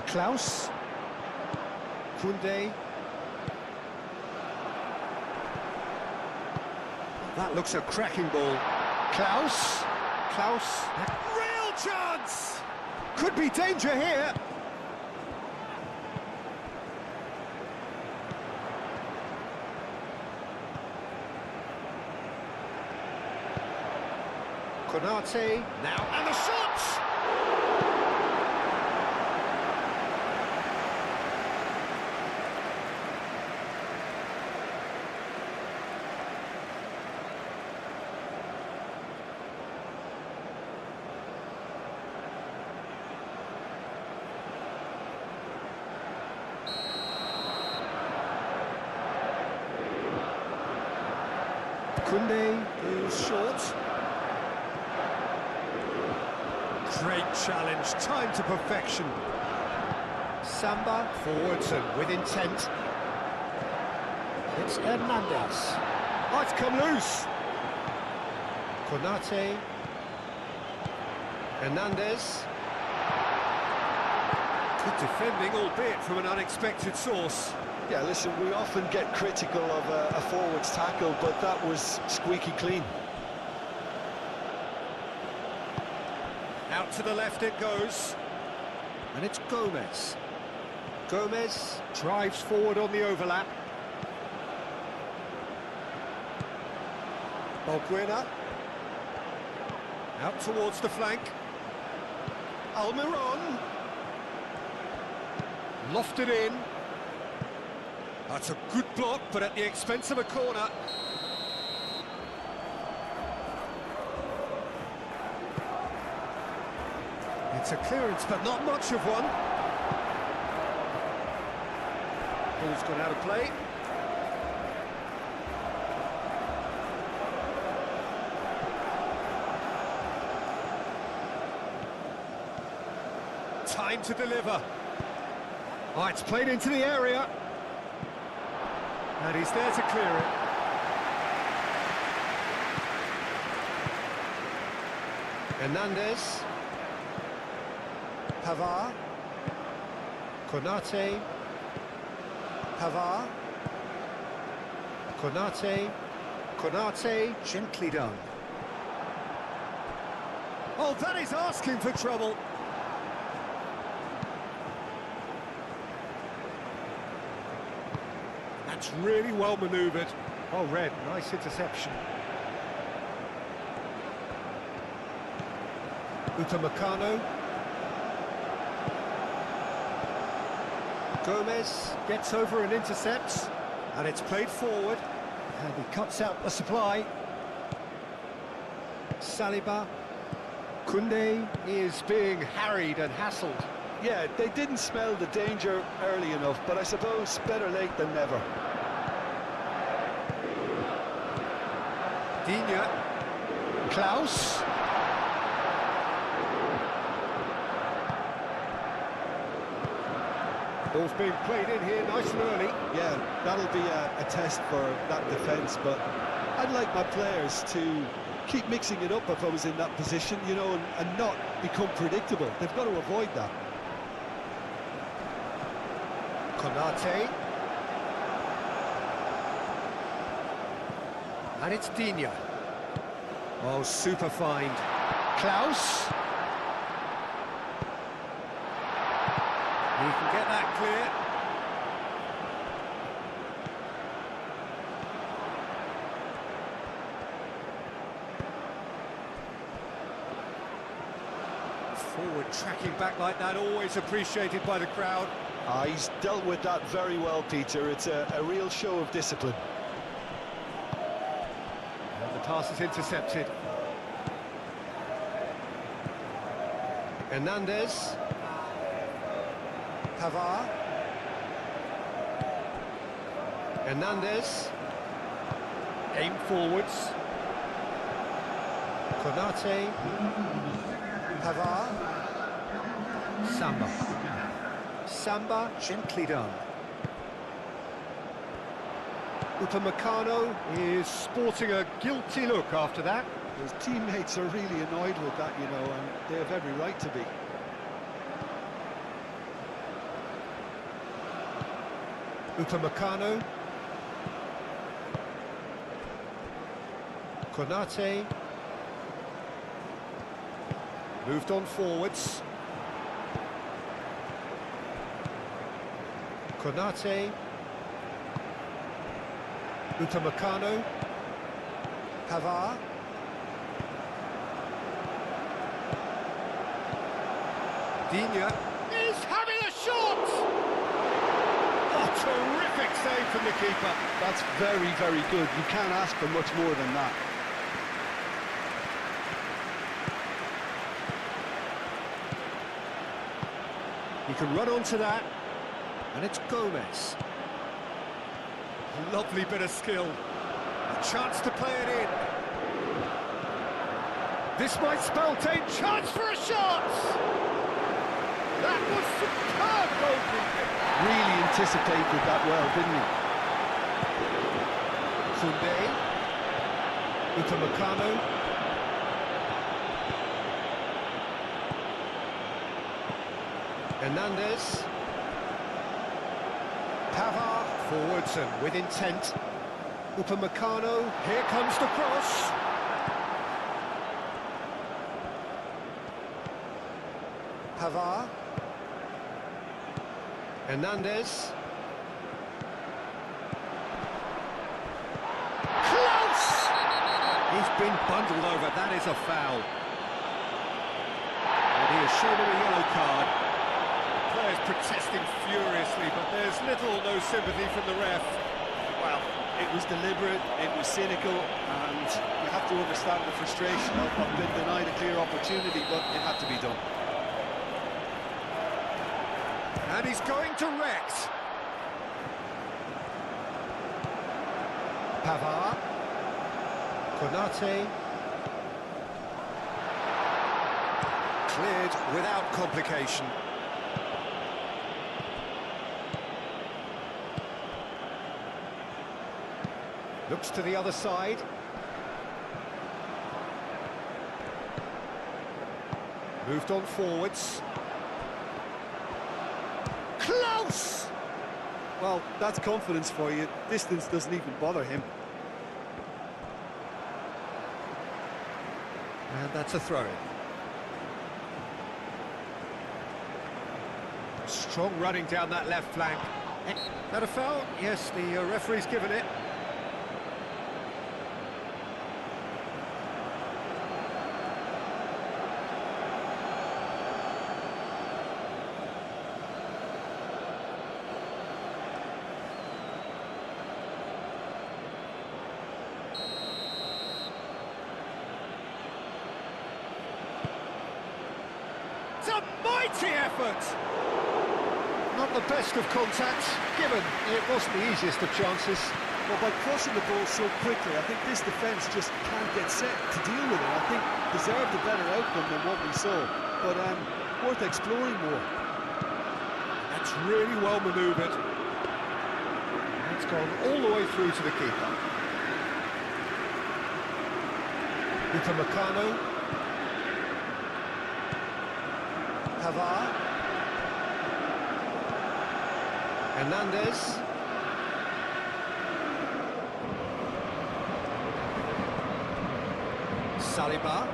Klaus. Kunde. That looks a cracking ball. Klaus. Klaus. Real chance! Could be danger here. Konate. Now, and the shot! Kunde is short. Great challenge, time to perfection. Samba forwards and with intent. It's Hernandez. Oh, it's come loose. Konate. Hernandez. Good defending, albeit from an unexpected source. Yeah, listen, we often get critical of a forward's tackle, but that was squeaky clean. Out to the left it goes. And it's Gomez. Gomez drives forward on the overlap. Balbuena. Out towards the flank. Almiron. Lofted in. That's a good block, but at the expense of a corner. It's a clearance, but not much of one. Ball's gone out of play. Time to deliver. Oh, it's played into the area. And he's there to clear it. Hernandez. Pavard. Konate. Pavard. Konate. Konate, gently done. Oh, that is asking for trouble. That's really well manoeuvred. Oh, Red, nice interception. Upamecano. Gomez gets over and intercepts, and it's played forward, and he cuts out the supply. Saliba. Kunde is being harried and hassled. Yeah, they didn't smell the danger early enough, but I suppose better late than never. Digne. Klaus. Ball's being played in here nice and early. Yeah, that'll be a test for that defence, but I'd like my players to keep mixing it up if I was in that position, you know, and not become predictable. They've got to avoid that. Konate. And it's Digne. Oh, super find. Klaus. He can get that clear. Forward tracking back like that, always appreciated by the crowd. He's dealt with that very well, Peter. It's a real show of discipline. And the pass is intercepted. Hernandez. Pavard. Hernandez. Aim forwards. Konate. Pavard. Samba. Samba, gently done. Upamecano is sporting a guilty look after that. His teammates are really annoyed with that, you know, and they have every right to be. Upamecano. Konate. Moved on forwards. Konate. Upamecano. Pavard. Digne is having a shot! Oh, terrific save from the keeper. That's very, very good. You can't ask for much more than that. He can run onto that, and it's Gomez. Lovely bit of skill. A chance to play it in. This might spell chance for a shot! That was superb goalkeeping. Really anticipated that well, didn't he? Koundé. Upamecano. Hernandez. Pavard. Forwards and with intent. Upamecano. Here comes the cross. Pavard. Hernandez. Close! He's been bundled over. That is a foul. And he has shown him a yellow card. The players protesting furiously, but there's little or no sympathy from the ref. Well, it was deliberate, it was cynical, and you have to understand the frustration of being denied a clear opportunity, but it had to be done. And he's going direct. Pavard. Konate. Cleared without complication. Looks to the other side. Moved on forwards. Close! Well, that's confidence for you. Distance doesn't even bother him. And that's a throw-in. Strong running down that left flank. That a foul? Yes, the referee's given it. It's a mighty effort! Not the best of contacts, given it wasn't the easiest of chances. Well, by crossing the ball so quickly, I think this defence just can't get set to deal with it. I think deserved a better outcome than what we saw, but worth exploring more. That's really well manoeuvred. It's gone all the way through to the keeper. Upamecano. Pavard. Hernandez. Saliba.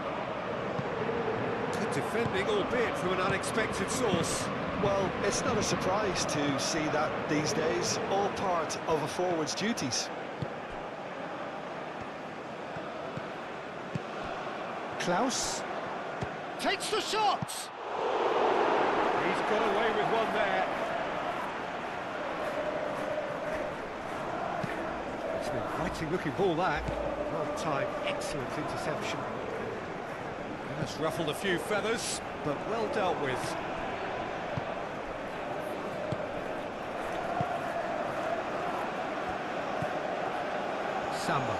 Good defending, albeit from an unexpected source. Well, it's not a surprise to see that these days, all part of a forward's duties. Klaus takes the shot. He's got away with one there. It's an inviting looking ball, that. Well timed, excellent interception. That's ruffled a few feathers, but well dealt with. Samba.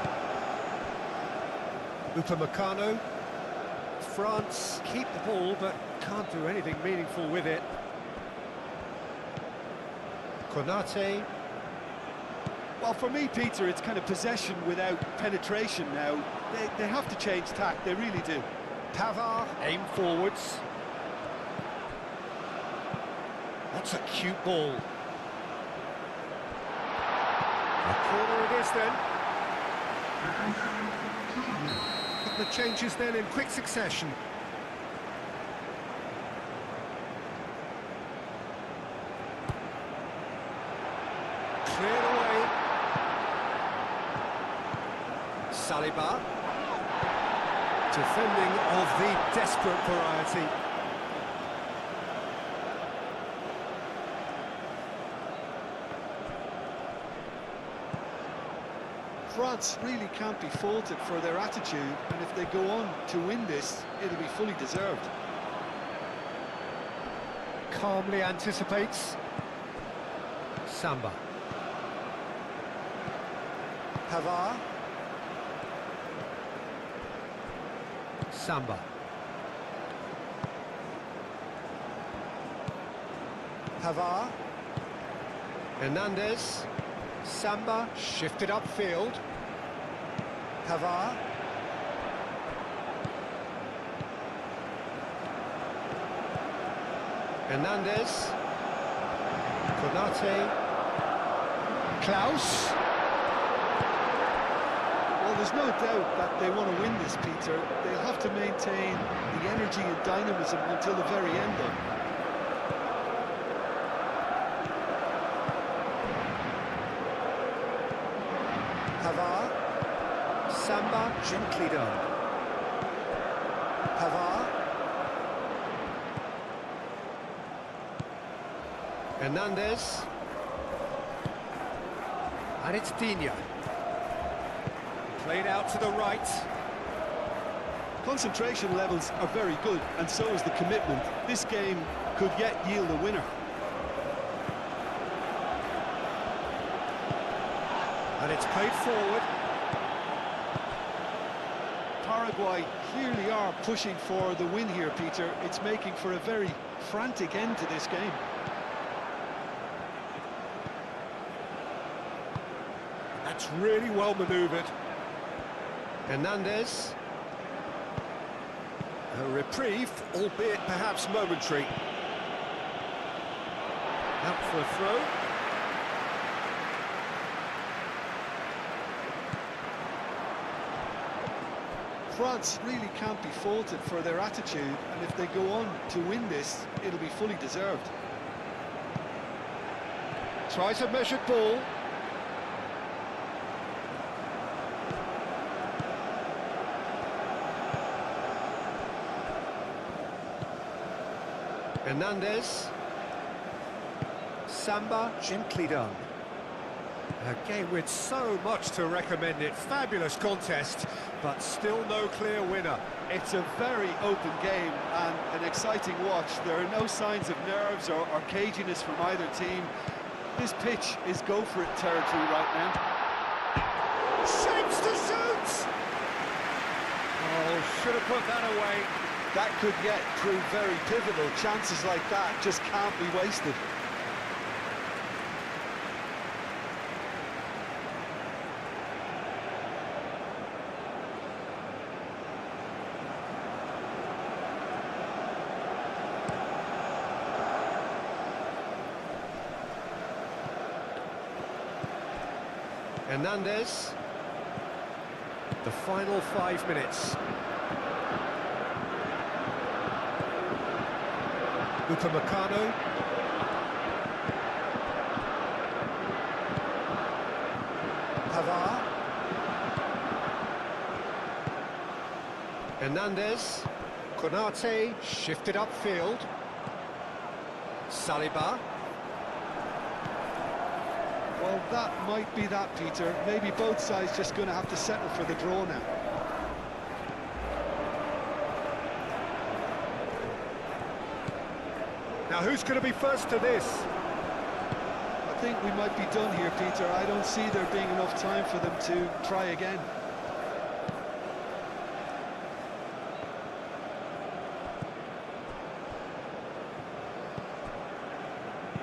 Upamecano. France keep the ball, but can't do anything meaningful with it. Konate. Well, for me, Peter, it's kind of possession without penetration now. They have to change tack, they really do. Pavard, aim forwards. That's a cute ball. Corner it is then. The changes then in quick succession. Cleared away. Saliba. Defending of the desperate variety. France really can't be faulted for their attitude, and if they go on to win this, it'll be fully deserved. Calmly anticipates. Samba. Pavard. Samba. Pavard. Hernandez. Samba shifted upfield. Pavard. Hernandez. Konate. Klaus. Well, there's no doubt that they want to win this, Peter. They'll have to maintain the energy and dynamism until the very end, though. Pavard. Samba, gently done. Pavard. Hernandez. And it's Digne. Played out to the right. Concentration levels are very good, and so is the commitment. This game could yet yield a winner. And it's played forward. Paraguay clearly are pushing for the win here, Peter. It's making for a very frantic end to this game. That's really well manoeuvred. Hernandez. A reprieve, albeit perhaps momentary. Out for a throw. France really can't be faulted for their attitude, and if they go on to win this, it'll be fully deserved. Tries a measured ball. Hernandez. Samba, gently done. A game with so much to recommend it. Fabulous contest, but still no clear winner. It's a very open game and an exciting watch. There are no signs of nerves or caginess from either team. This pitch is go-for-it territory right now. Shapes to shoot! Oh, should have put that away. That could yet prove very pivotal. Chances like that just can't be wasted. Hernandez. The final 5 minutes. Upamecano. Pavard. Hernandez. Konate shifted upfield. Saliba. Well, that might be that, Peter. Maybe both sides just going to have to settle for the draw now. Now, who's going to be first to this? I think we might be done here, Peter. I don't see there being enough time for them to try again.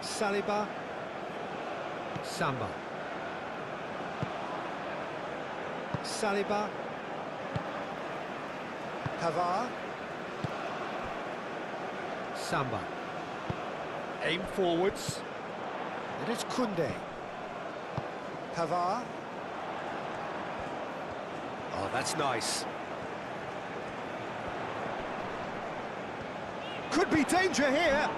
Saliba. Samba. Saliba. Pavard. Samba. Aim forwards. It is Koundé. Pavard. Oh, that's nice. Could be danger here.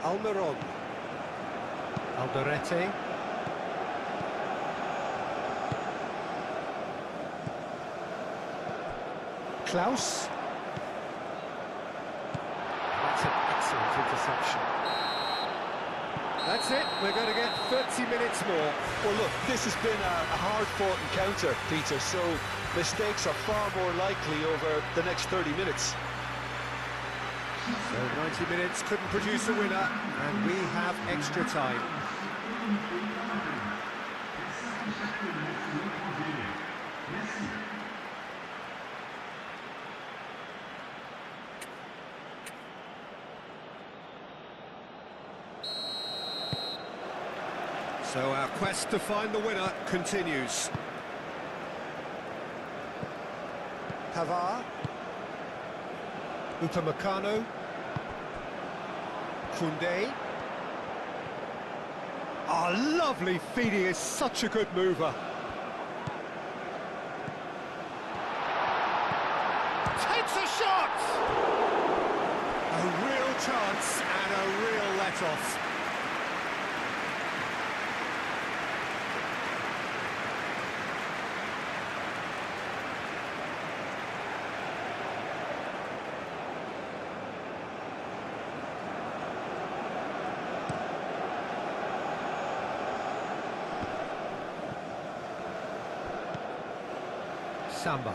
Almiron. Alderete. Klaus. That's an excellent interception. That's it, we're going to get 30 minutes more. Well, look, this has been a hard-fought encounter, Peter, so mistakes are far more likely over the next 30 minutes. So 90 minutes couldn't produce a winner, and we have extra time. So our quest to find the winner continues. Pavard. Upamecano. Koundé. Oh, lovely feeding, is such a good mover. Takes a shot! A real chance and a real let-off. Samba.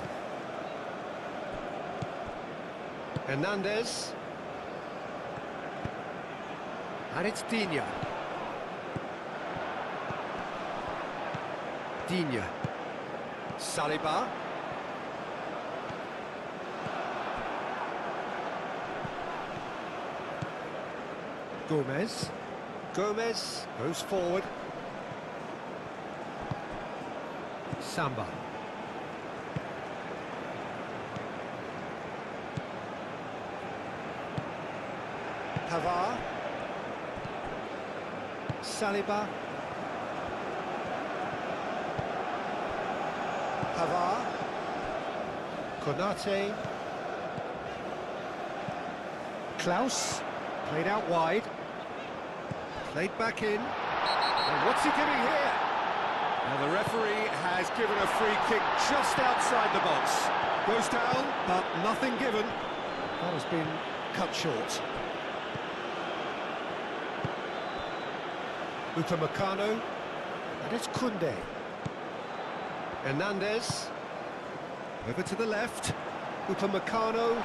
Hernandez. And it's Digne. Digne. Saliba. Gomez. Gomez goes forward. Samba. Pavard. Saliba. Pavard. Konate. Klaus. Played out wide. Played back in. And what's he giving here? Now the referee has given a free kick just outside the box. Goes down, but nothing given. That has been cut short. Upamecano, and it's Koundé. Hernandez, over to the left. Upamecano,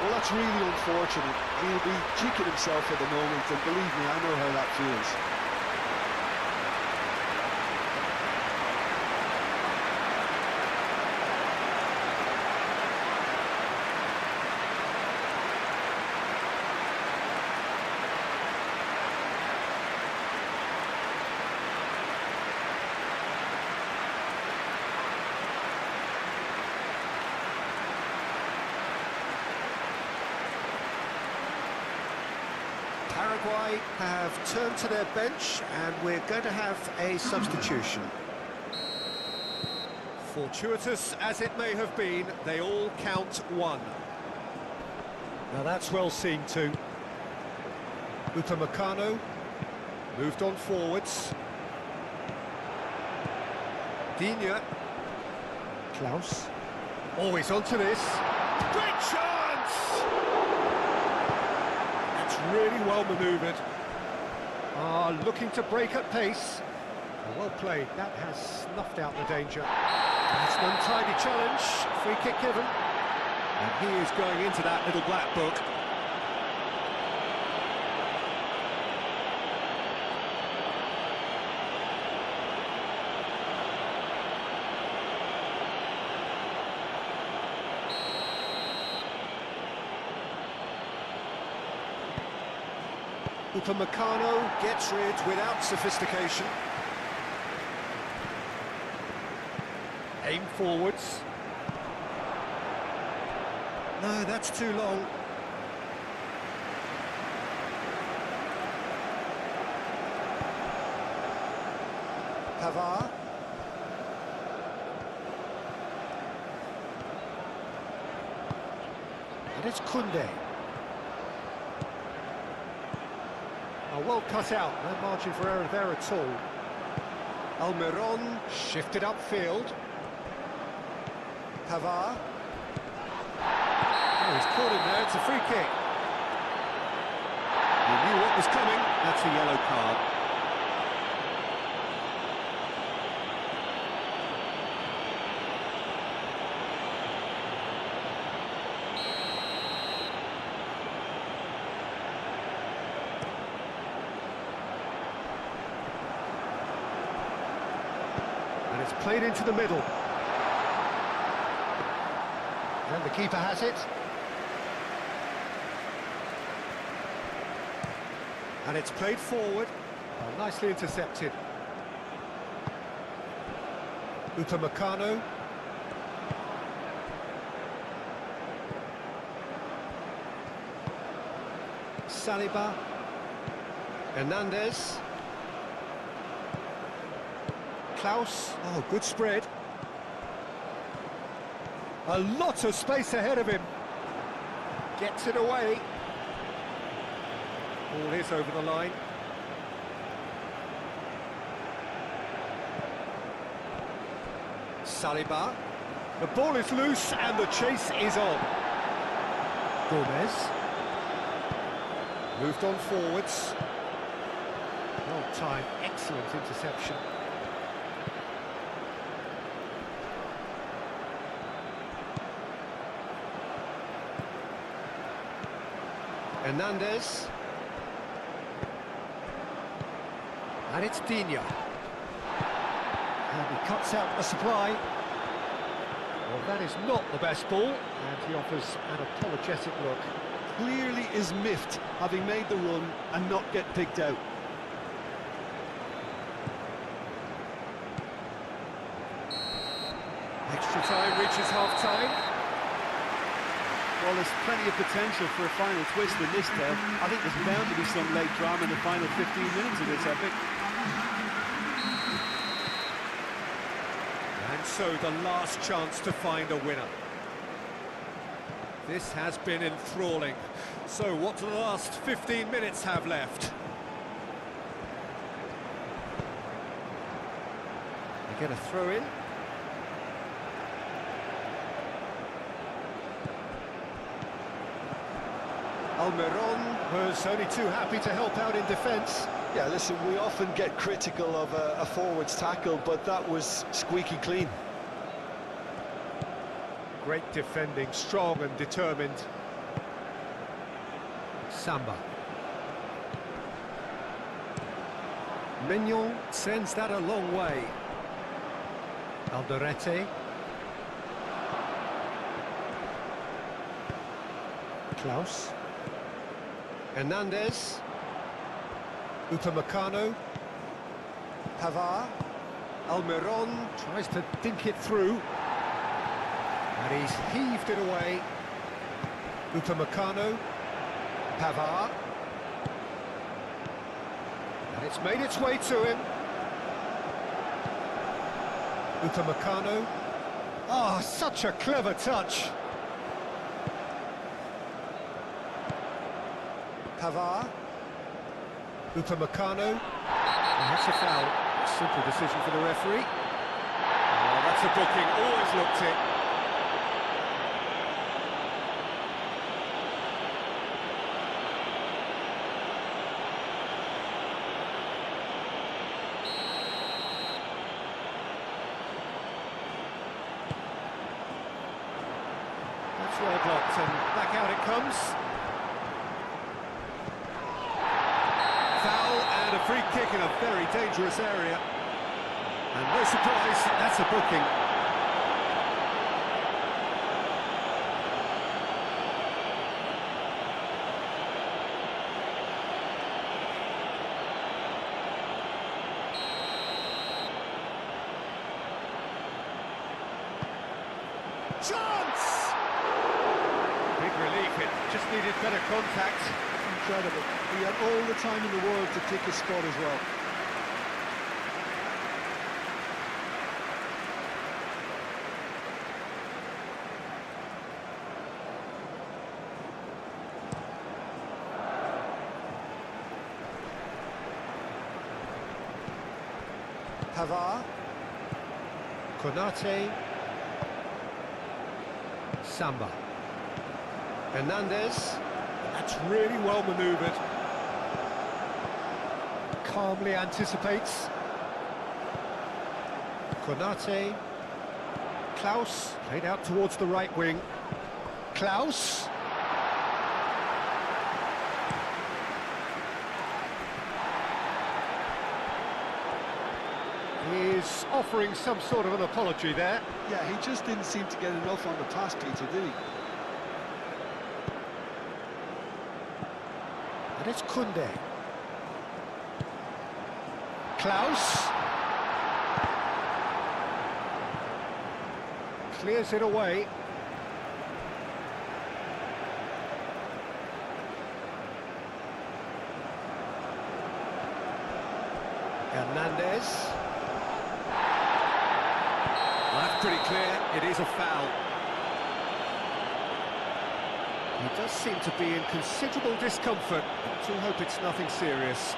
Well, that's really unfortunate. He'll be kicking himself at the moment, and believe me, I know how that feels. Paraguay have turned to their bench, and we're going to have a substitution. Fortuitous as it may have been, they all count one. Now that's well seen too. Upamecano moved on forwards. Digne. Klaus. Always onto this. Great chance! That's really well manoeuvred. Looking to break at pace. Well played, that has snuffed out the danger. That's an untidy challenge, free kick given. And he is going into that little black book. Upamecano gets rid without sophistication. Aim forwards. No, that's too long. Pavard. And it's Koundé. Oh, well cut out, no margin for error there at all. Almiron shifted upfield. Pavard. Oh, he's caught him there, it's a free kick. He knew what was coming, that's a yellow card. And it's played into the middle. And the keeper has it. And it's played forward. Oh, nicely intercepted. Upamecano. Saliba. Hernandez. Klaus. Oh, good spread. A lot of space ahead of him. Gets it away. Ball is over the line. Saliba. The ball is loose and the chase is on. Gomez. Moved on forwards. Well timed, excellent interception. Hernandez. And it's Digne. And he cuts out the supply. Well, that is not the best ball, and he offers an apologetic look. Clearly is miffed, having made the run and not get picked out. Extra time reaches half-time. Well, there's plenty of potential for a final twist in this tale. I think there's bound to be some late drama in the final 15 minutes of this epic. And so the last chance to find a winner. This has been enthralling. So what do the last 15 minutes have left? They get a throw in. Almiron was only too happy to help out in defence. Yeah, listen, we often get critical of a forward's tackle, but that was squeaky clean. Great defending, strong and determined. Samba. Mignon sends that a long way. Alderete. Klaus. Hernandez. Upamecano. Pavard. Almiron tries to dink it through. And he's heaved it away. Upamecano. Pavard. And it's made its way to him. Upamecano. Oh, such a clever touch. Pavard. Upamecano. And that's a foul. Simple decision for the referee. Oh, that's a booking. Always looked it. That's well blocked, and back out it comes. Foul and a free kick in a very dangerous area. And no surprise, that's a booking. Chance! Big relief, it just needed better contact. Incredible. He had all the time in the world to pick his spot as well. Pavard. Konate. Samba. Hernandez. That's really well manoeuvred. Calmly anticipates. Konate. Klaus. Played out towards the right wing. Klaus. He's offering some sort of an apology there. Yeah, he just didn't seem to get enough on the pass, Peter, did he? And it's Kunde. Klaus. Clears it away. Hernandez. Well, that's pretty clear. It is a foul. He does seem to be in considerable discomfort. I do hope it's nothing serious.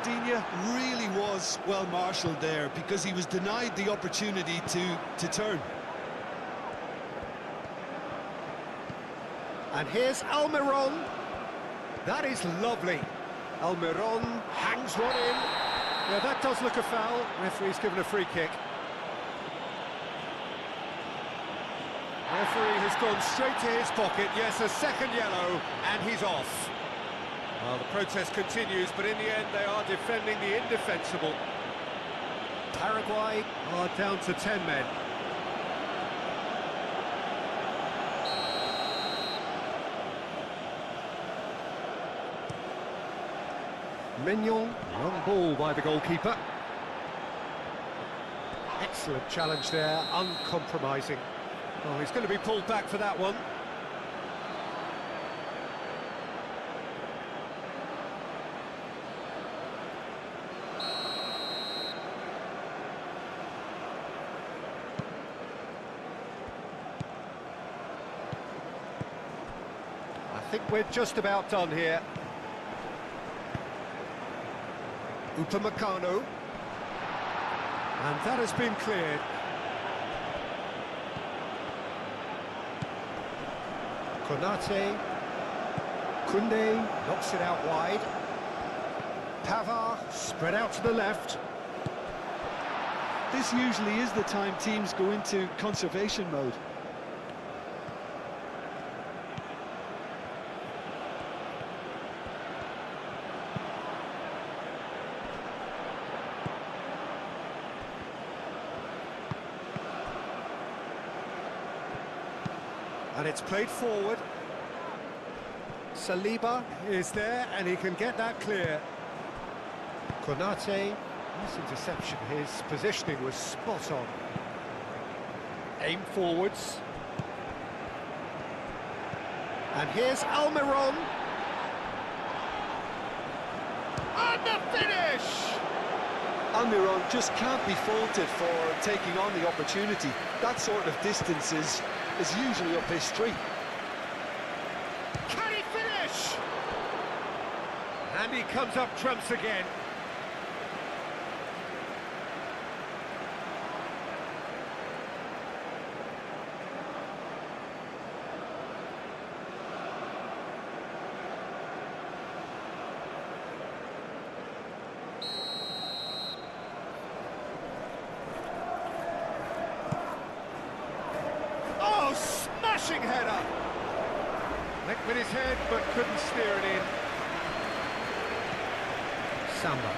Digne really was well marshalled there because he was denied the opportunity to turn. And here's Almiron. That is lovely. Almiron hangs one in. Yeah, that does look a foul. Referee's given a free kick. Referee has gone straight to his pocket. Yes, a second yellow, and he's off. Well, the protest continues, but in the end they are defending the indefensible. Paraguay are down to 10 men. Mignon, long ball by the goalkeeper. Excellent challenge there, uncompromising. Oh, he's going to be pulled back for that one. I think we're just about done here. Upamecano. And that has been cleared. Konate. Koundé knocks it out wide. Pavard spread out to the left. This usually is the time teams go into conservation mode. And it's played forward. Saliba is there, and he can get that clear. Konate, nice interception. His positioning was spot on. Aim forwards. And here's Almiron. And the finish! Almiron just can't be faulted for taking on the opportunity. That sort of distance is usually up his street. Can he finish? And he comes up trumps again. Oh, smashing header! Went with his head, but couldn't steer it in. Samba.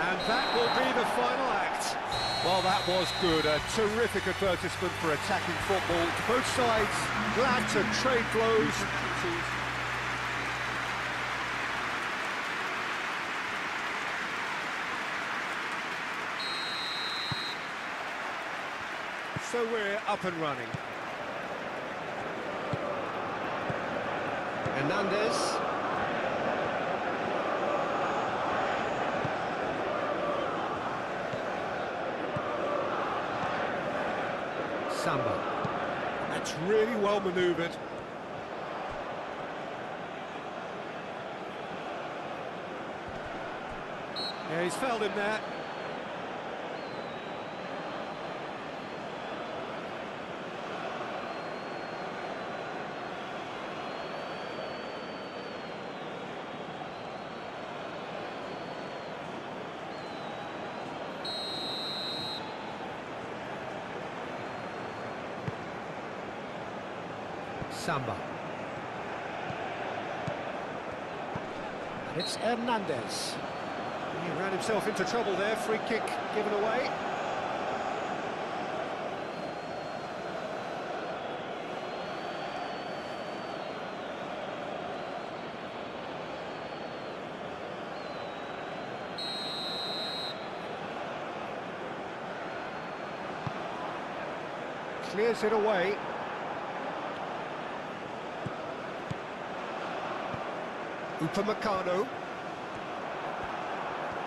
And that will be the final act. Well, that was good. A terrific advertisement for attacking football. Both sides glad to trade blows. So we're up and running. Hernandez. Samba. That's really well manoeuvred. Yeah, he's fouled him there. Samba. And it's Hernandez. He ran himself into trouble there, free kick given away. Clears it away. Upamecano.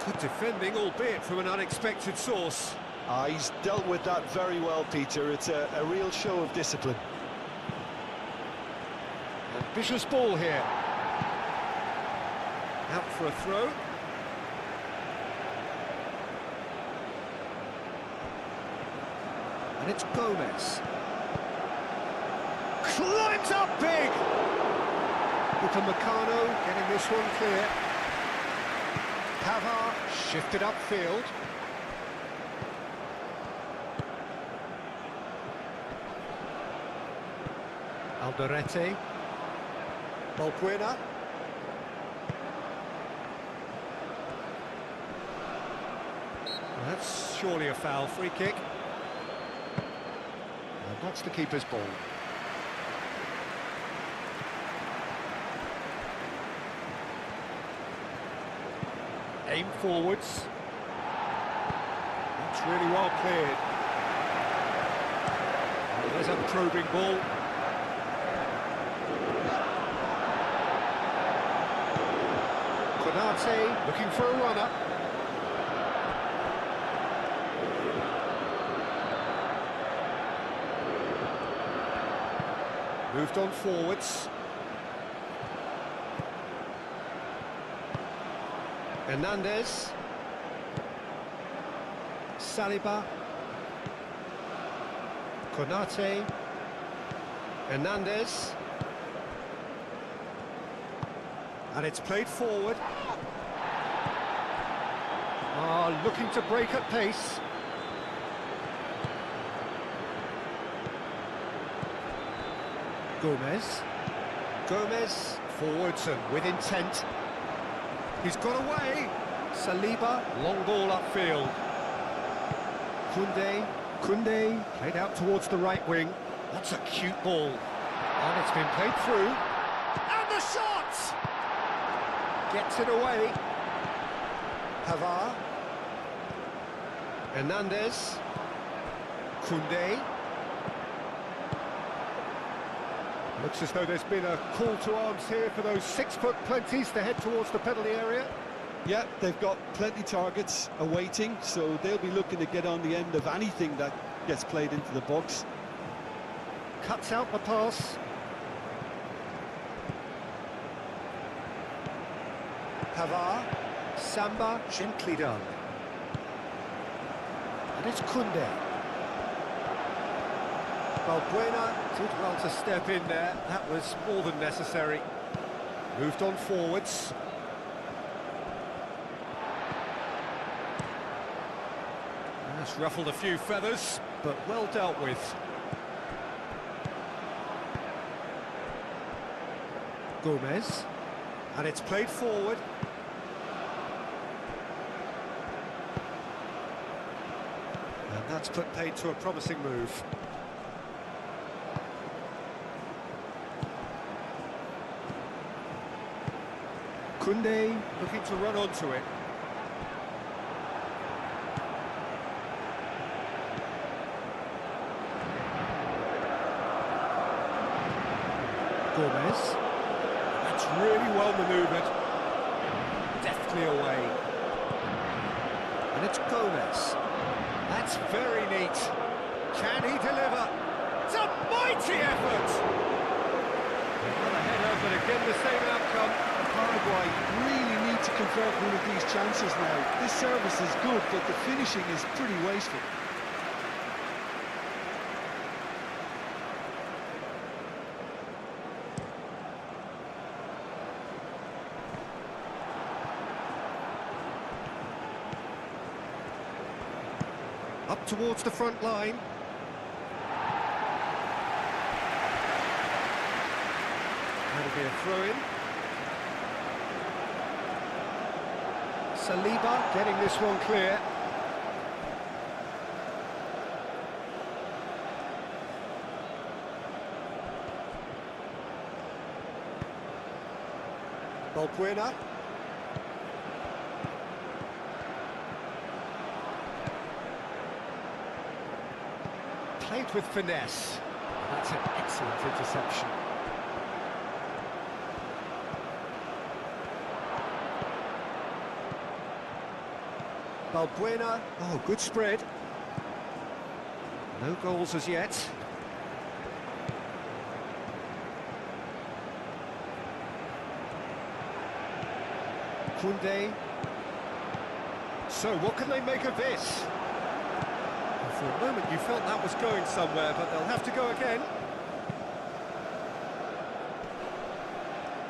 Good defending, albeit from an unexpected source. He's dealt with that very well, Peter. It's a real show of discipline. Ambitious ball here. Out for a throw. And it's Gomez. Climbs up big! Upamecano getting this one clear. Pavard shifted upfield. Alderete. Balbuena. That's surely a foul. Free kick. And that's the keeper's ball. Aim forwards. That's really well cleared. Oh, there's a probing ball. Konate looking for a runner. Moved on forwards. Hernandez. Saliba. Konate. Hernandez. And it's played forward. Looking to break at pace. Gomez, forwards and with intent. He's got away. Saliba, long ball upfield. Koundé, played out towards the right wing. That's a cute ball. And it's been played through. And the shot! Gets it away. Pavard. Hernandez. Koundé. Looks as though there's been a call to arms here for those 6-foot plenties to head towards the penalty area. Yeah, they've got plenty targets awaiting, so they'll be looking to get on the end of anything that gets played into the box. Cuts out the pass. Pavard. Samba, gently done. And it's Koundé. Balbuena did well to step in there. That was more than necessary. Moved on forwards. That's ruffled a few feathers, but well dealt with. Gomez. And it's played forward. And that's put paid to a promising move. Koundé looking to run onto it. Gomez. That's really well manoeuvred. Deftly away. And it's Gomez. That's very neat. Can he deliver? It's a mighty effort! Another header, but again the same outcome. Paraguay really need to convert one of these chances now. This service is good, but the finishing is pretty wasteful. Up towards the front line. That'll be a throw-in. Saliba getting this one clear. Balbuena. Played with finesse. That's an excellent interception. Balbuena. Oh, good spread. No goals as yet. Koundé. So, what can they make of this? Well, for a moment you felt that was going somewhere, but they'll have to go again.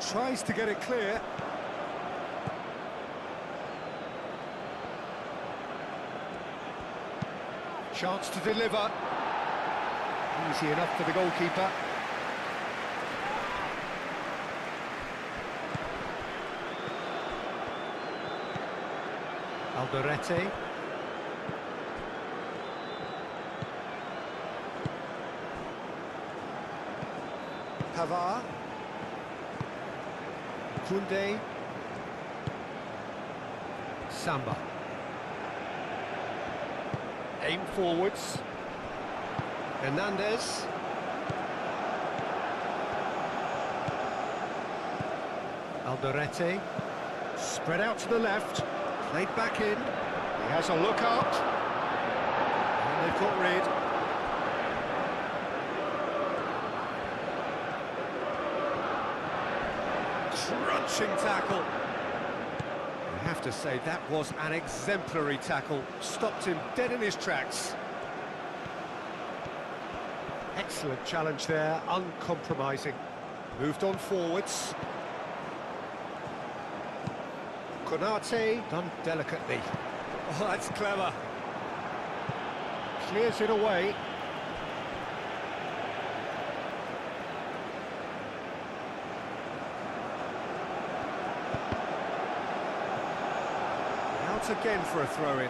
Tries to get it clear. Chance to deliver. Easy enough for the goalkeeper. Alderete. Pavard. Koundé. Samba. Aim forwards. Hernandez. Alderete. Spread out to the left. Played back in. He has a look out. And they've got rid. Crunching tackle. I have to say, that was an exemplary tackle. Stopped him dead in his tracks. Excellent challenge there, uncompromising. Moved on forwards. Konate, done delicately. Oh, that's clever. Clears it away. Out again for a throw-in.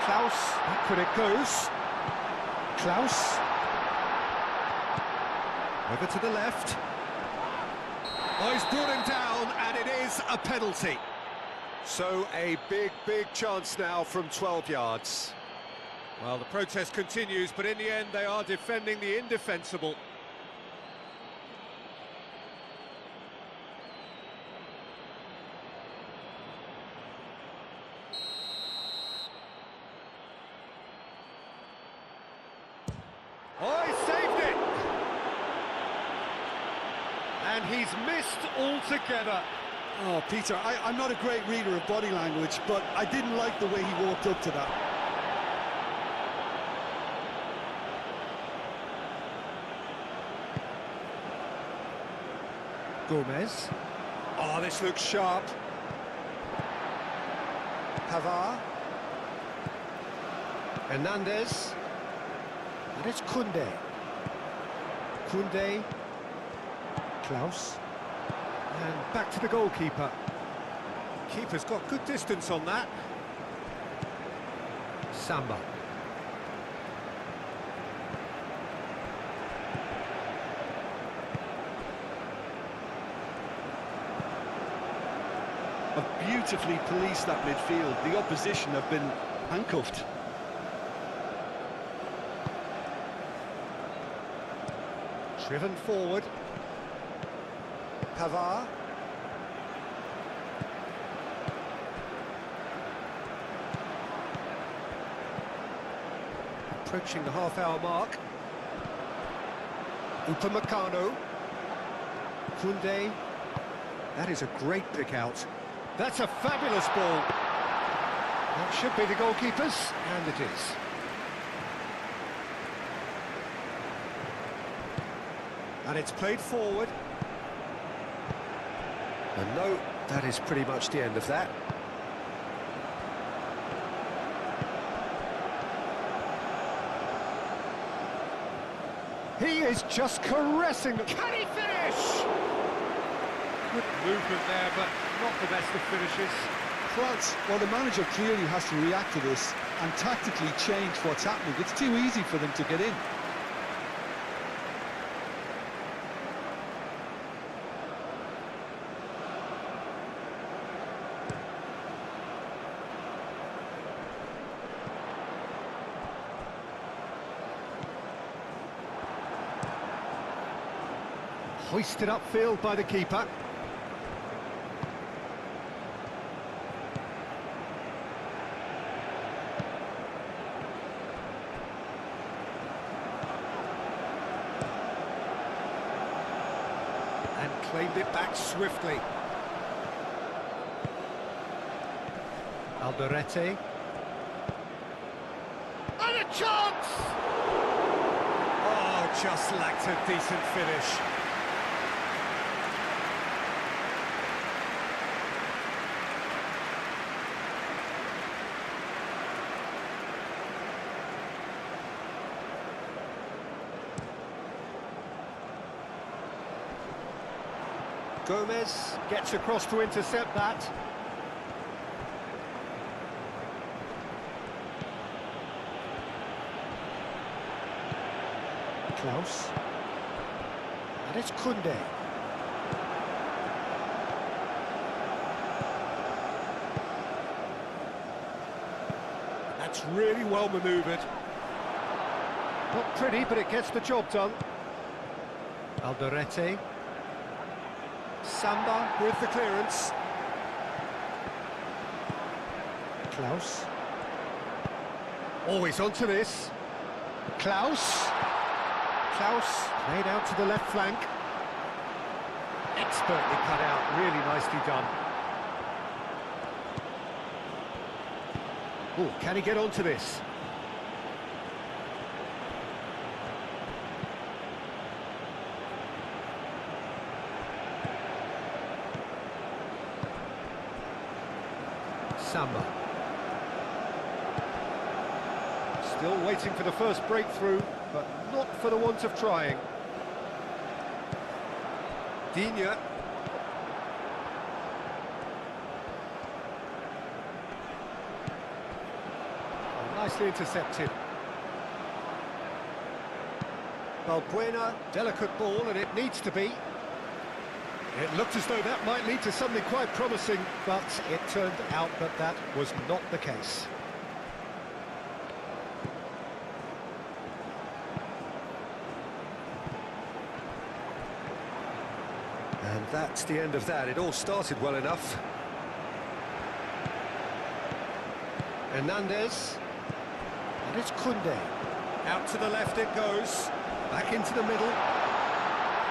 Klaus, backward it goes. Klaus. Over to the left. Oh, he's brought him down, and it is a penalty. So a big chance now from 12 yards. Well, the protest continues, but in the end they are defending the indefensible. Oh, he saved it! And he's missed altogether. Oh, Peter, I'm not a great reader of body language, but I didn't like the way he walked up to that. Gomez. Oh, this looks sharp. Pavard. Hernandez. And it's Koundé. Koundé. Klaus. And back to the goalkeeper. Keeper's got good distance on that. Samba. Have beautifully policed that midfield. The opposition have been handcuffed. Driven forward. Pavard. Approaching the half-hour mark. Upamecano. Koundé. That is a great pick out. That's a fabulous ball. That should be the goalkeeper's, and it is. And it's played forward. And no, that is pretty much the end of that. He is just caressing them. Can he finish? Good movement there, but not the best of finishes. France, well, the manager clearly has to react to this and tactically change what's happening. It's too easy for them to get in. Hoisted upfield by the keeper. And claimed it back swiftly. Alderete. And a chance! Oh, just lacked a decent finish. Gomez gets across to intercept that. Klaus. And it's Koundé. That's really well manoeuvred. Not pretty, but it gets the job done. Alderete. Samba with the clearance. Klaus. Always onto this. Klaus. Klaus played out to the left flank. Expertly cut out, really nicely done. Oh, can he get onto this? Samba. Still waiting for the first breakthrough, but not for the want of trying. Digne. Oh, nicely intercepted. Balbuena, delicate ball, and it needs to be. It looked as though that might lead to something quite promising, but it turned out that that was not the case. And that's the end of that. It all started well enough. Hernandez. And it's Koundé. Out to the left it goes. Back into the middle.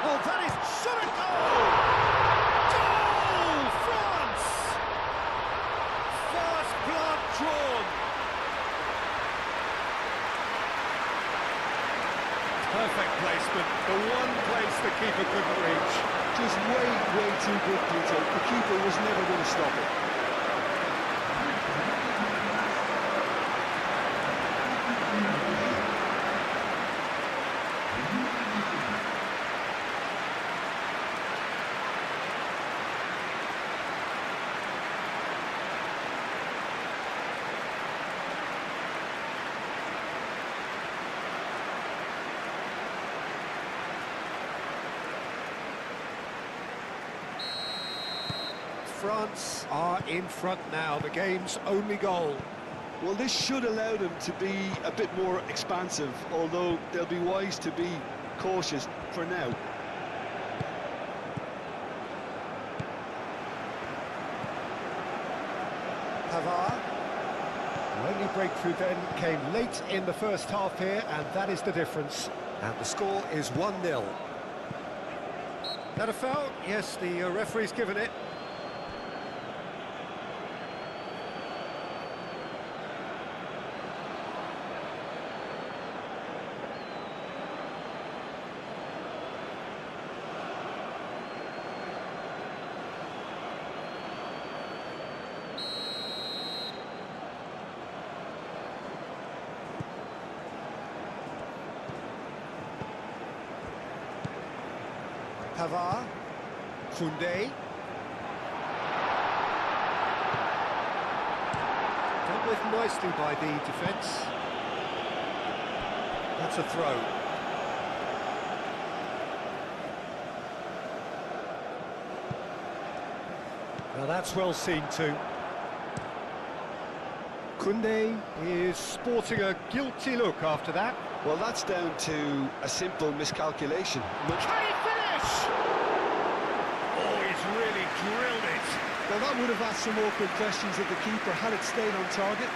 Oh, that is... Shot it! Goal! Goal! France! First blood drawn. Perfect placement. The one place the keeper couldn't reach. Just way too good, Peter. The keeper was never going to stop it. France are in front now, the game's only goal. Well, this should allow them to be a bit more expansive, although they'll be wise to be cautious for now. Pavard. The only breakthrough then came late in the first half here, and that is the difference. And the score is 1-0. That a foul? Yes, the referee's given it. Pavard, Koundé. Dealt with nicely by the defence. That's a throw. Now that's well seen too. Koundé is sporting a guilty look after that. Well, that's down to a simple miscalculation. Can he finish? Oh, he's really drilled it. Well, that would have asked some awkward questions of the keeper had it stayed on target.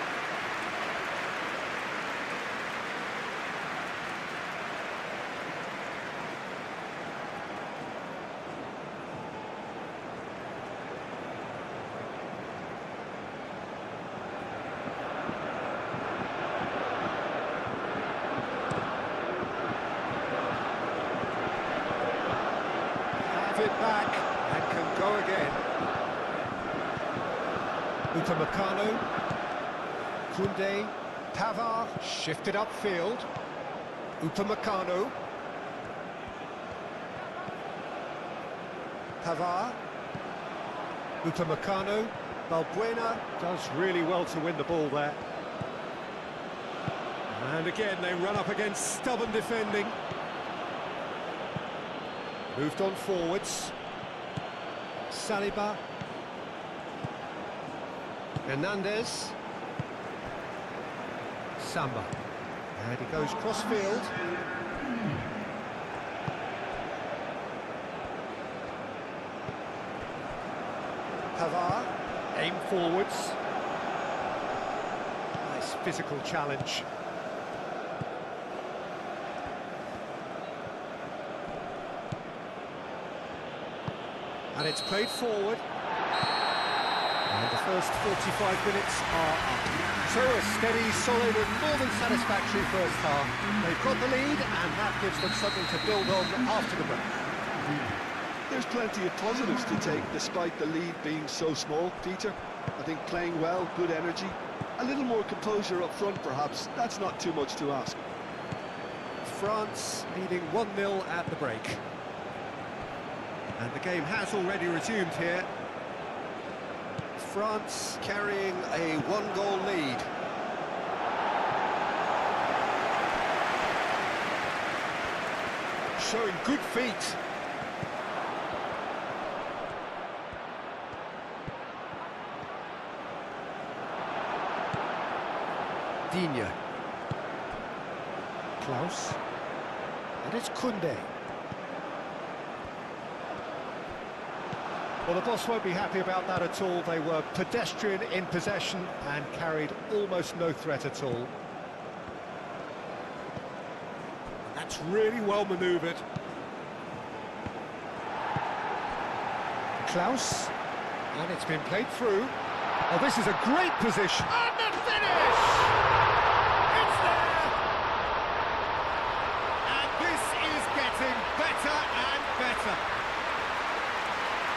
It back and can go again. Upamecano, Koundé, Pavard shifted upfield. Upamecano, Pavard. Upamecano. Balbuena does really well to win the ball there. And again, they run up against stubborn defending. Moved on forwards. Saliba. Hernandez. Samba. And he goes cross-field. Pavard. Aim forwards. Nice physical challenge. And it's played forward. And the first 45 minutes are up. So a steady, solid and more than satisfactory first half. They've got the lead and that gives them something to build on after the break. There's plenty of positives to take despite the lead being so small, Peter. I think playing well, good energy, a little more composure up front perhaps. That's not too much to ask. France leading 1-0 at the break. And the game has already resumed here. France carrying a one-goal lead. Showing good feet. Digne. Klaus. And it's Koundé. Well, the boss won't be happy about that at all. They were pedestrian in possession and carried almost no threat at all. That's really well manoeuvred. Klaus. And it's been played through. Oh, this is a great position. And the finish! It's there! And this is getting better and better.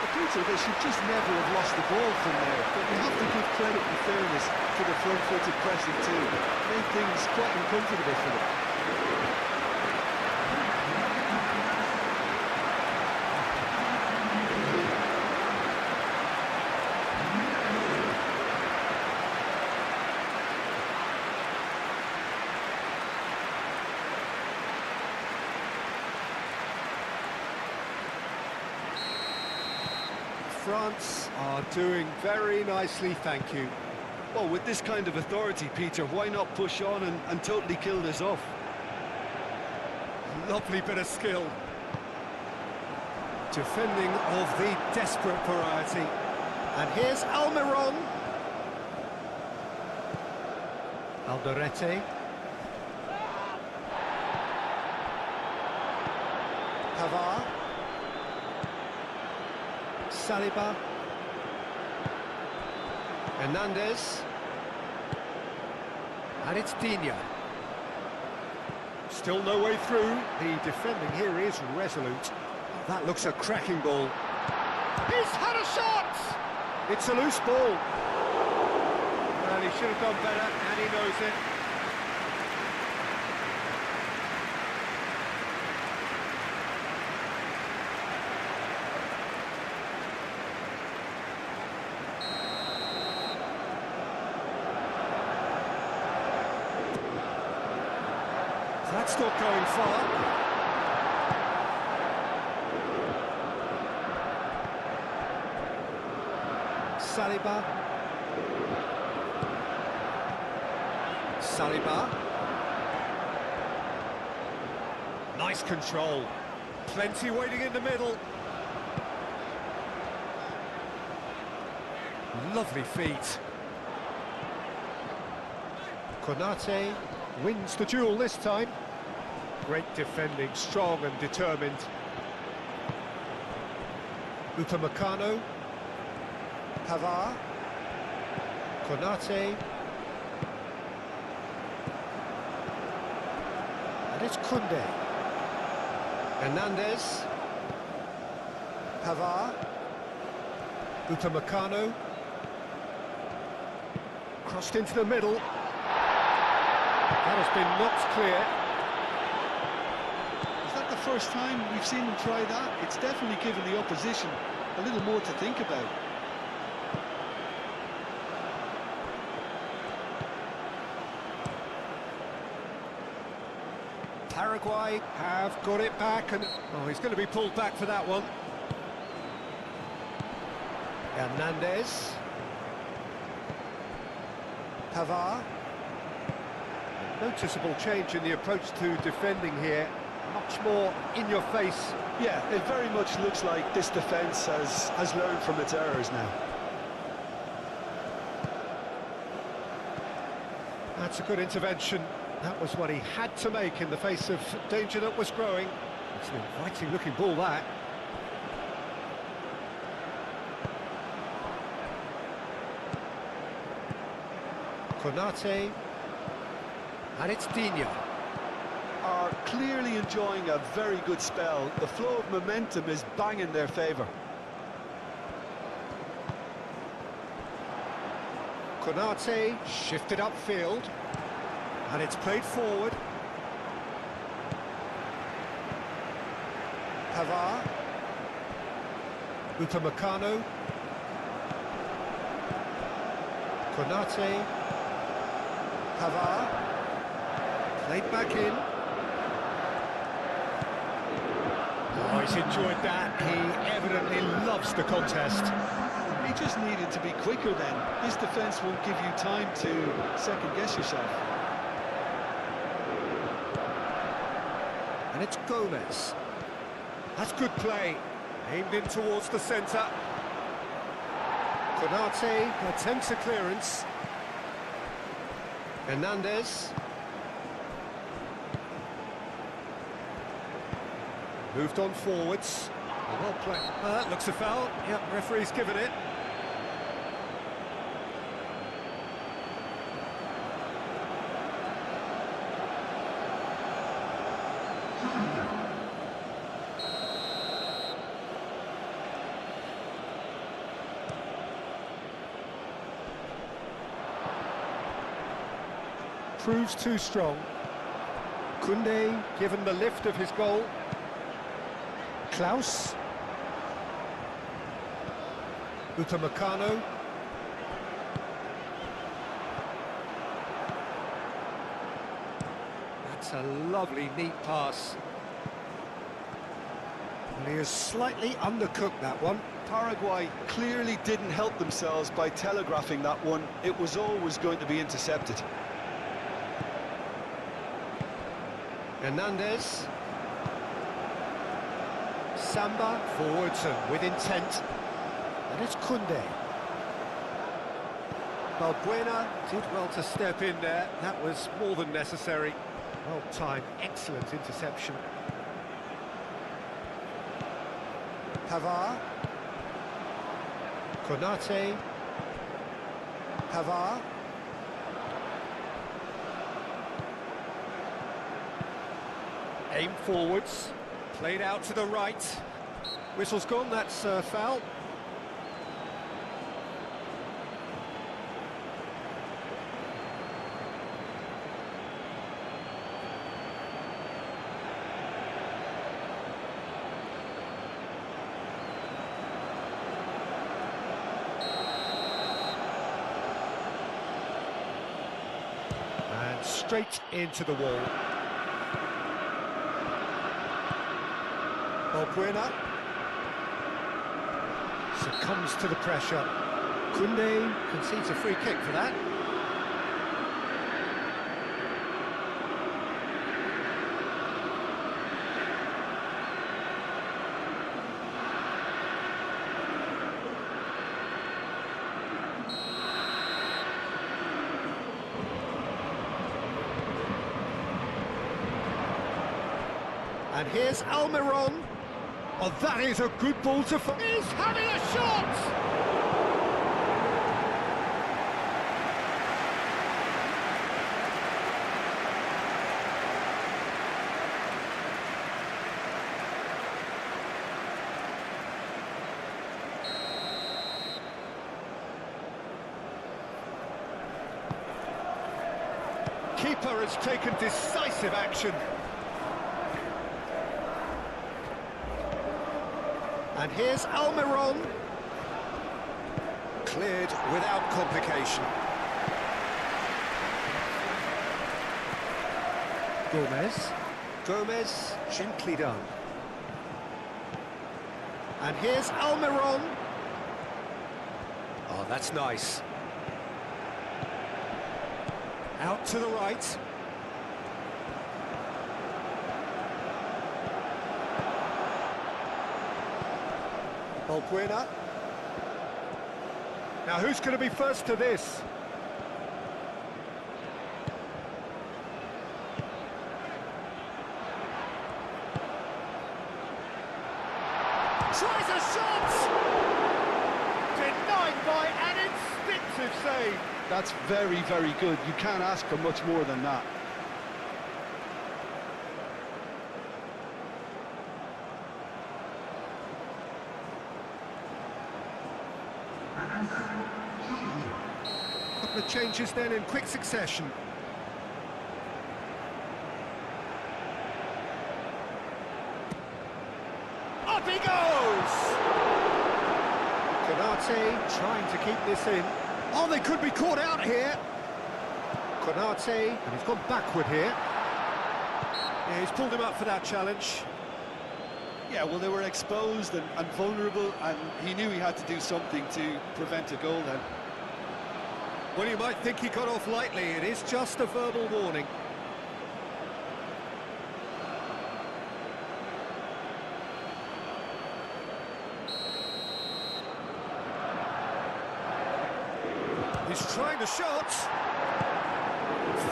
Peter, they should just never have lost the ball from there, but you have to give credit and fairness to the front-footed pressing too. Made things quite uncomfortable for them. France are doing very nicely, thank you. Well, with this kind of authority, Peter, why not push on and totally kill this off? Lovely bit of skill. Defending of the desperate variety. And here's Almiron. Alderete. Pavard. Saliba. Hernandez. And it's Digne. Still no way through. The defending here is resolute. That looks a cracking ball. He's had a shot! It's a loose ball. Well, he should have done better, and he knows it. That's not going far. Saliba. Saliba. Nice control. Plenty waiting in the middle. Lovely feet. Konate wins the duel this time. Great defending, strong and determined. Upamecano. Pavard. Konate. And it's Koundé. Hernandez. Pavard. Upamecano. Crossed into the middle. That has been knocked clear. Is that the first time we've seen them try that? It's definitely given the opposition a little more to think about. Paraguay have got it back, and oh, he's going to be pulled back for that one. Hernandez. Pavard. Noticeable change in the approach to defending here. Much more in your face. Yeah, it very much looks like this defence has learned from its errors now. That's a good intervention. That was what he had to make in the face of danger that was growing. It's an inviting looking ball, that. Konate. And it's Dina. Are clearly enjoying a very good spell. The flow of momentum is bang in their favour. Konate shifted upfield. And it's played forward. Pavard. Upamecano. Konate. Pavard. Played back in. Oh, he's enjoyed that. He evidently loves the contest. He just needed to be quicker then. This defence won't give you time to second-guess yourself. And it's Gomez. That's good play. Aimed in towards the centre. Konate attempts a clearance. Hernandez. Moved on forwards. Well played. That looks a foul. Yep, referee's given it. Proves too strong. Koundé given the lift of his goal. Klaus. Upamecano. That's a lovely, neat pass. And he is slightly undercooked, that one. Paraguay clearly didn't help themselves by telegraphing that one. It was always going to be intercepted. Hernandez. Samba forwards and with intent. And it's Koundé. Balbuena did well to step in there. That was more than necessary. Well timed, excellent interception. Pavard. Konate. Pavard. Aim forwards. Played out to the right. Whistle's gone, that's foul. And straight into the wall. Balbuena succumbs to the pressure. Koundé concedes a free kick for that. And here's Almiron. Oh, that is a good ball to... He's having a shot! Keeper has taken decisive action. And here's Almiron. Cleared without complication. Gomez, gently done. And here's Almiron. Oh, that's nice. Out to the right. Balbuena. Now who's going to be first to this? Tries a shot! Denied by an instinctive save. That's very, very good. You can't ask for much more than that. Couple of changes then in quick succession. Up he goes! Konate trying to keep this in. Oh, they could be caught out here. Konate, and he's gone backward here. Yeah, he's pulled him up for that challenge. Yeah, well, they were exposed and vulnerable, and he knew he had to do something to prevent a goal then. Well, you might think he got off lightly. It is just a verbal warning. He's trying the shot.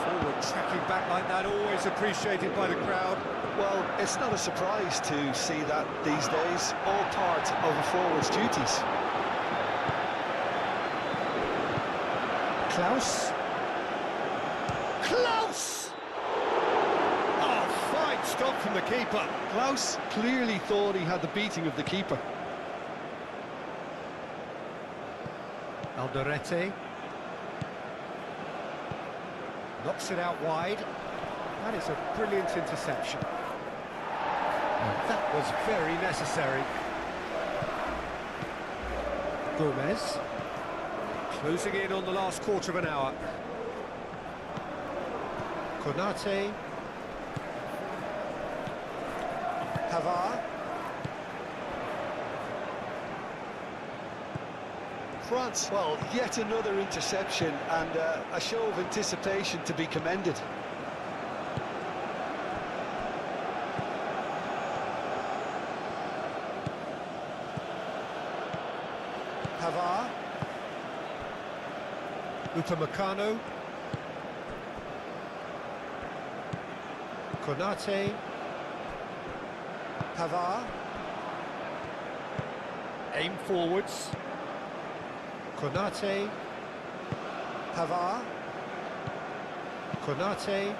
Forward tracking back like that, always appreciated by the crowd. Well, it's not a surprise to see that these days, all part of a forward's duties. Klaus. Oh, fine stop from the keeper. Klaus clearly thought he had the beating of the keeper. Alderete. Knocks it out wide. That is a brilliant interception. And that was very necessary. Gomez. Closing in on the last quarter of an hour. Konate. Pavard. France, well, yet another interception and a show of anticipation to be commended. Pavard. Upamecano. Konate. Pavard. Aim forwards. Konate. Pavard. Konate.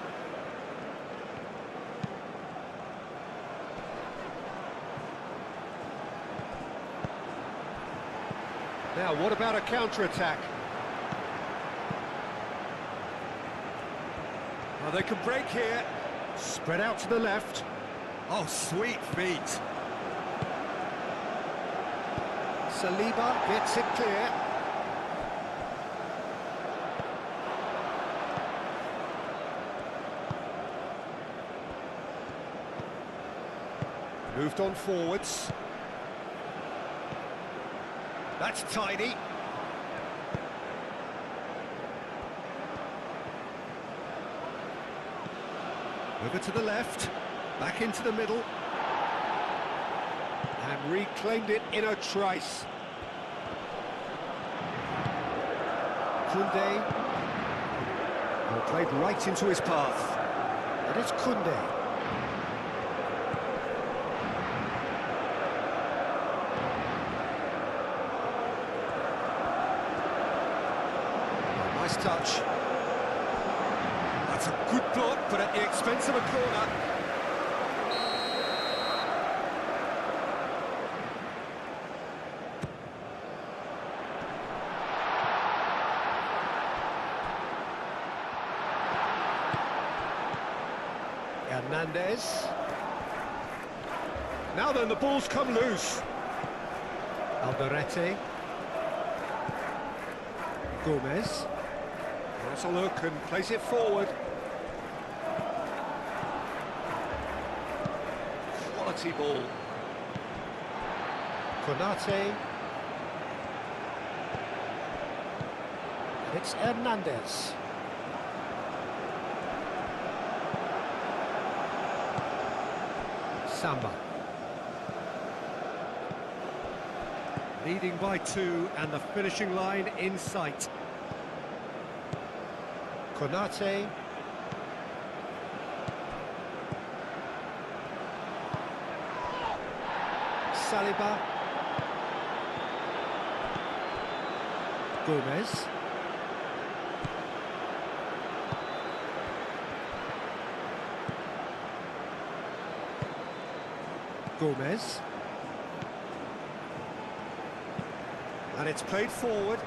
Now, what about a counter-attack? Well, they can break here. Spread out to the left. Oh, sweet feet. Saliba gets it clear. Moved on forwards. That's tidy. Over to the left, back into the middle. And reclaimed it in a trice. Koundé. Well, played right into his path. It is Koundé. Nice touch. That's a good block, but at the expense of a corner. Hernandez. Now then, the ball's come loose. Alderete. Gomez. Has a look and plays it forward. Quality ball. Konate. It's Hernandez. Samba. Leading by 2 and the finishing line in sight. Konate. Saliba. Gomez. Gomez. And it's played forward.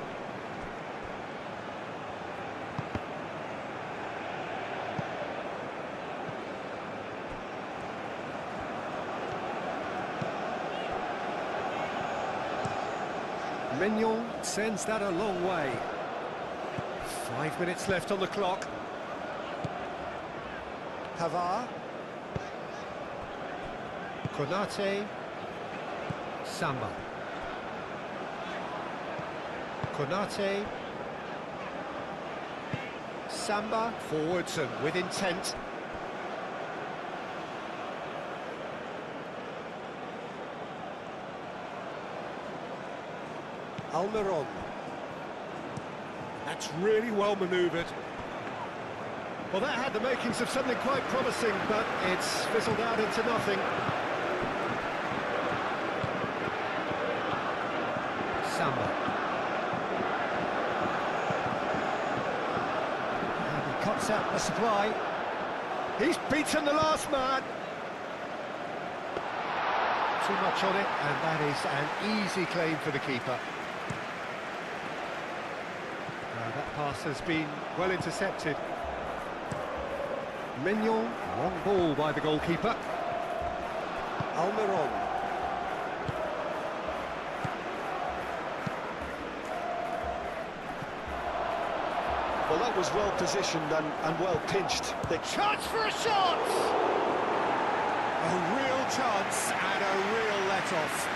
Mignon sends that a long way. 5 minutes left on the clock. Pavard. Konate. Samba. Konate. Samba. Forwards and with intent. Almiron. That's really well manoeuvred. Well, that had the makings of something quite promising, but it's fizzled out into nothing. Samba. And he cuts out the supply. He's beaten the last man. Too much on it, and that is an easy claim for the keeper. That pass has been well intercepted. Mignon, long ball by the goalkeeper. Almiron. Well, that was well positioned and well pinched. The chance for a shot! A real chance and a real let-off.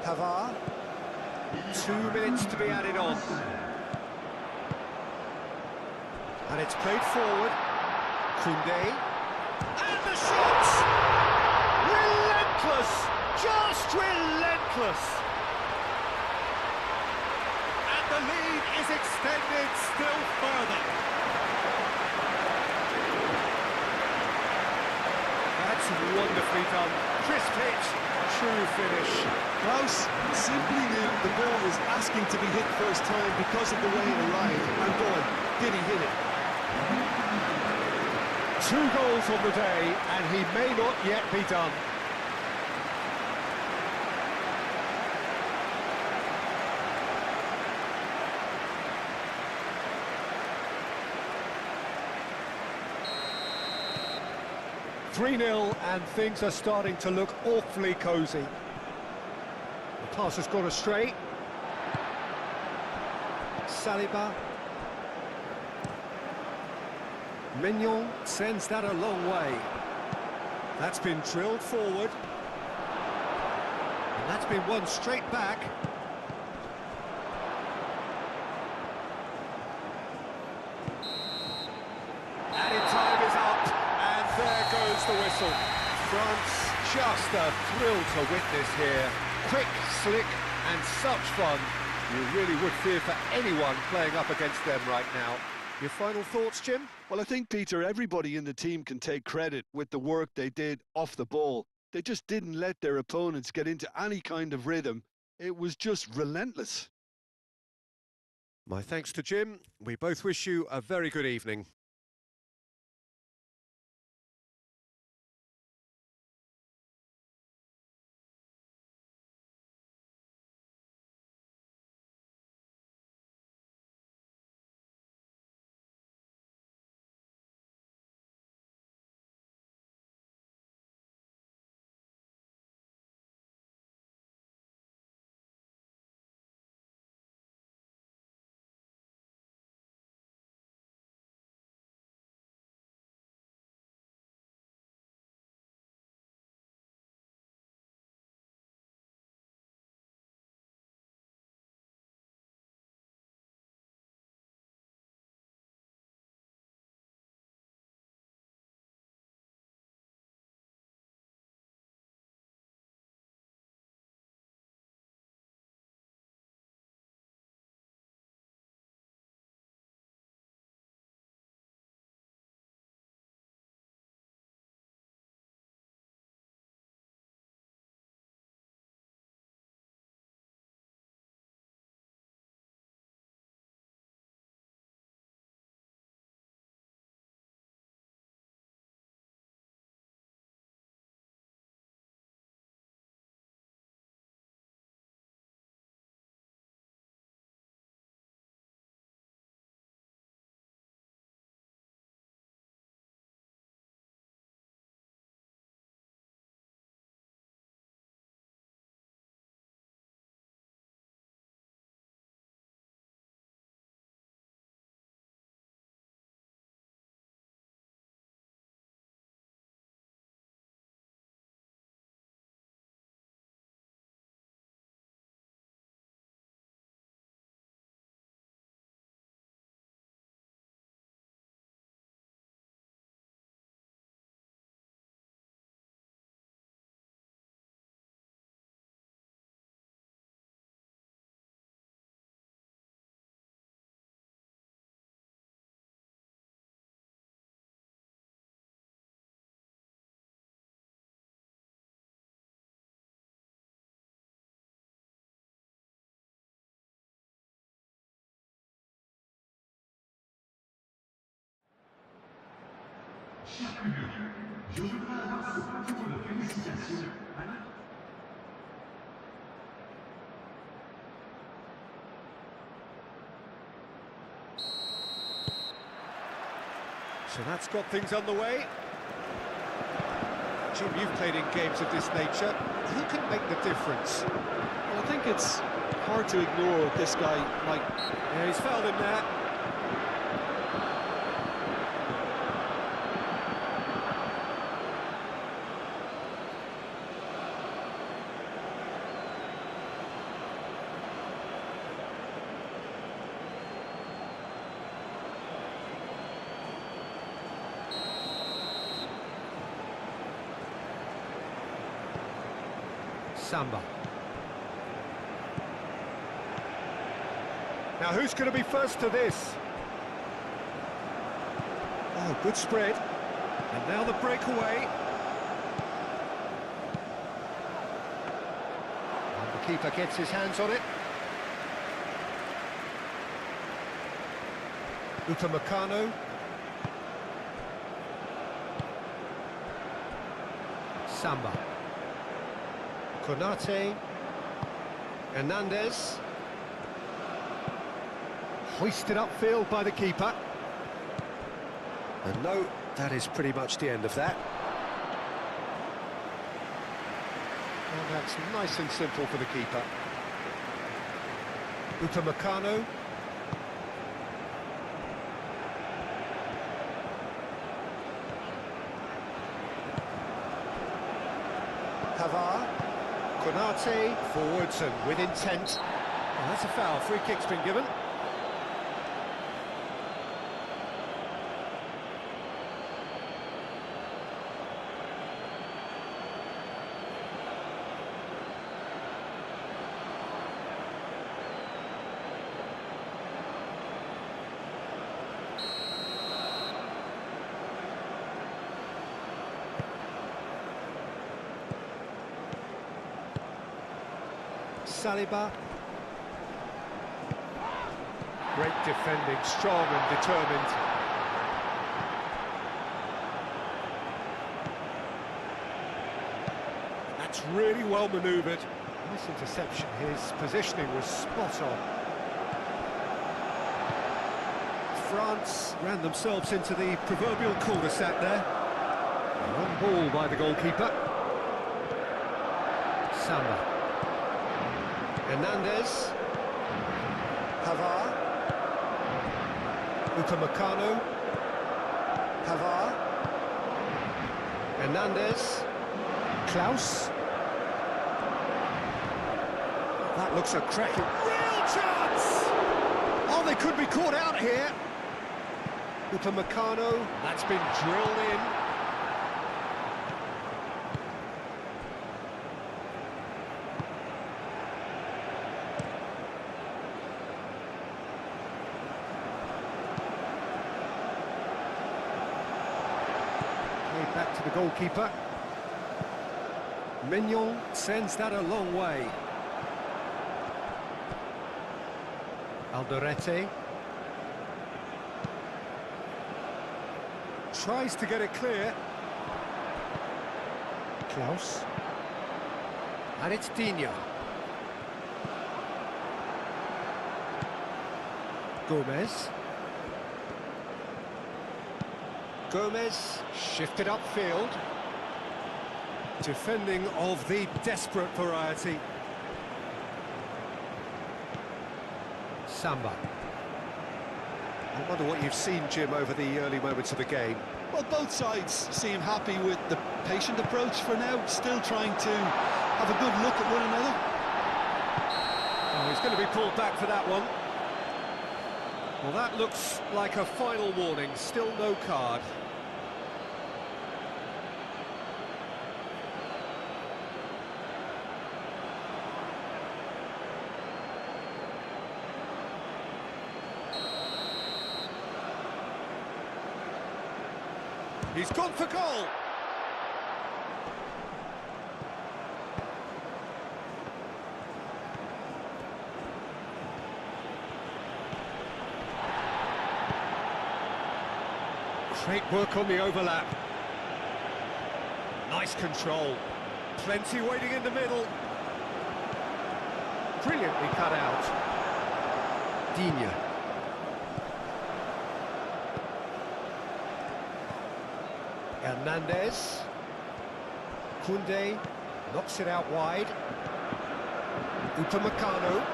Pavard. 2 minutes to be added on. And it's played forward. Koundé. And the shot! Relentless! Just relentless! And the lead is extended still further. That's wonderfully done. Crisp hit, true finish. Klaus simply knew the ball was asking to be hit first time because of the way it arrived, and boy, did he hit it. 2 goals on the day, and he may not yet be done. "3-0, and things are starting to look awfully cosy. The pass has gone astray. Saliba. Mignon sends that a long way. That's been drilled forward. And that's been won straight back. Added time is up, and there goes the whistle. France, just a thrill to witness here. Quick, slick, and such fun. You really would fear for anyone playing up against them right now. Your final thoughts, Jim? Well, I think, Peter, everybody in the team can take credit with the work they did off the ball. They just didn't let their opponents get into any kind of rhythm. It was just relentless. My thanks to Jim. We both wish you a very good evening. So that's got things underway. Jim, you've played in games of this nature. Who can make the difference? Well, I think it's hard to ignore this guy, Mike. Yeah, he's fouled him there. Samba. Now who's going to be first to this? Oh, good spread. And now the breakaway. And the keeper gets his hands on it. Upamecano. Samba. Konate, Hernandez, hoisted upfield by the keeper. And no, that is pretty much the end of that. And that's nice and simple for the keeper. Upamecano. Pavard. Konate, forwards and with intent. Oh, that's a foul, free kick's been given. Saliba. Great defending, strong and determined. That's really well manoeuvred. Nice interception, his positioning was spot on. France ran themselves into the proverbial cul-de-sac there. One ball by the goalkeeper. Samba. Hernandez, Pavard, Upamecano, Pavard, Hernandez, Klaus. That looks a cracking, real chance! Oh, they could be caught out here. Upamecano, that's been drilled in. Back to the goalkeeper. Mignon sends that a long way. Alderete tries to get it clear. Klaus. And it's Dino. Gomez. Gomez shifted upfield. Defending of the desperate variety. Samba. I wonder what you've seen, Jim, over the early moments of the game. Well, both sides seem happy with the patient approach for now, still trying to have a good look at one another. Oh, he's going to be pulled back for that one. Well, that looks like a final warning, still no card. He's gone for goal. Great work on the overlap. Nice control. Plenty waiting in the middle. Brilliantly cut out. Digne. Hernandez. Koundé knocks it out wide. Upamecano.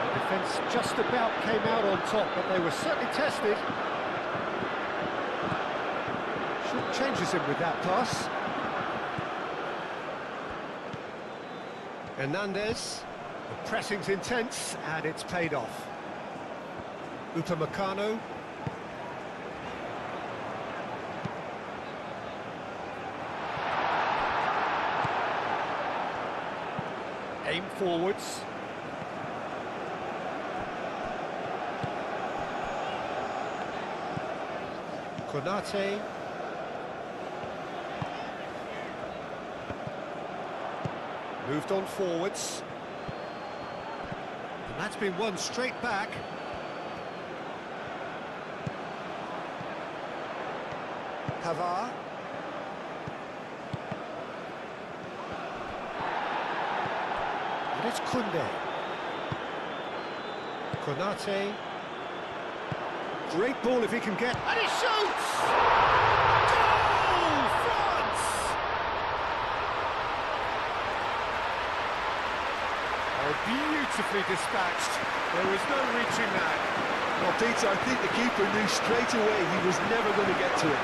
The defence just about came out on top, but they were certainly tested. Short changes him with that pass. Hernandez. The pressing's intense, and it's paid off. Upamecano. Aim forwards. Konate. Moved on forwards. And that's been won straight back. Pavard. And it's Koundé. Konate. Great ball if he can get... And he shoots! Goal! France! Oh, beautifully dispatched. There was no reaching that. Well, Peter, I think the keeper knew straight away he was never going to get to it.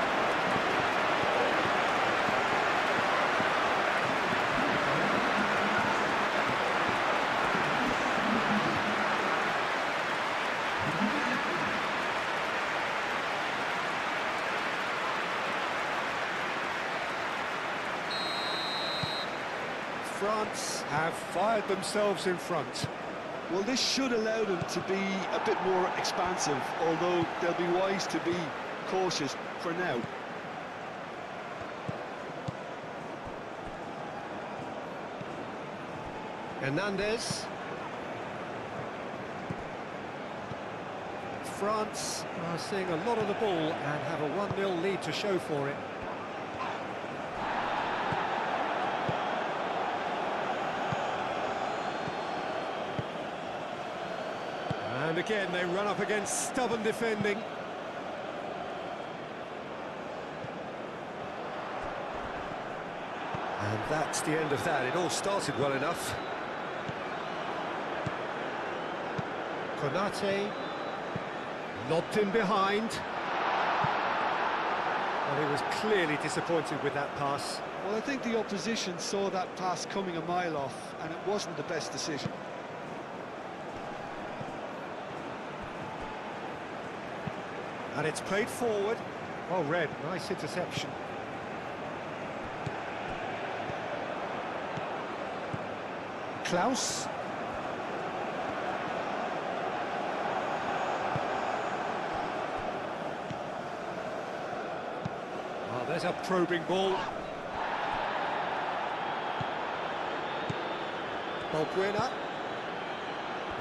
France have fired themselves in front. Well, this should allow them to be a bit more expansive, although they'll be wise to be cautious for now. Hernandez. France are seeing a lot of the ball and have a 1-0 lead to show for it. And again, they run up against stubborn defending. And that's the end of that. It all started well enough. Konate. Lobbed in behind. Well, he was clearly disappointed with that pass. Well, I think the opposition saw that pass coming a mile off, and it wasn't the best decision. And it's played forward. Well read, nice interception. Klaus. Oh, there's a probing ball. Balbuena.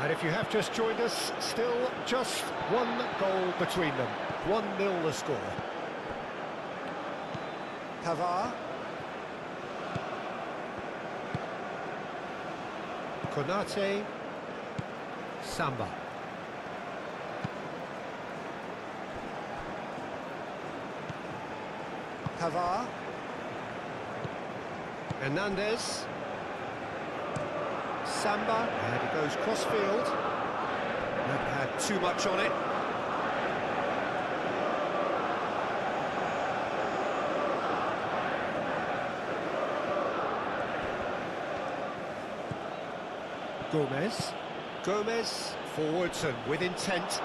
And if you have just joined us, still just one goal between them. 1-0 the score. Pavard. Konate. Samba. Pavard. Hernandez. Samba, and it goes cross-field. That had too much on it. Gomez. Gomez, forwards and with intent.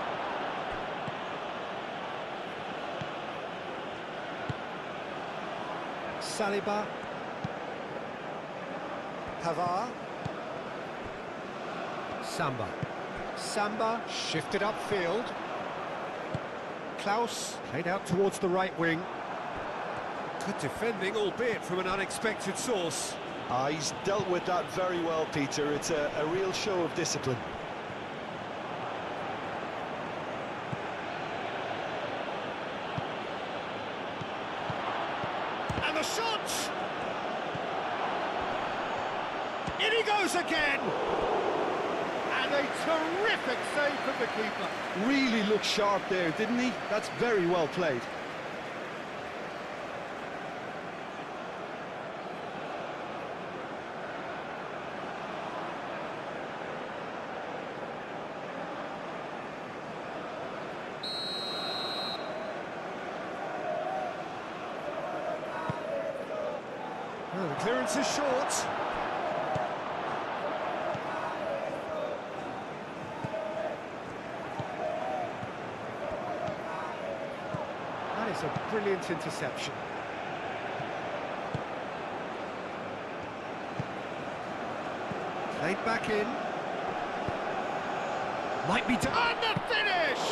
Saliba. Pavard. Samba. Samba shifted upfield. Klaus played out towards the right wing. Good defending, albeit from an unexpected source. He's dealt with that very well, Peter. It's a real show of discipline. In he goes again! And a terrific save from the keeper. Really looked sharp there, didn't he? That's very well played. Well, the clearance is short. That is a brilliant interception. Played back in. Might be done. And the finish!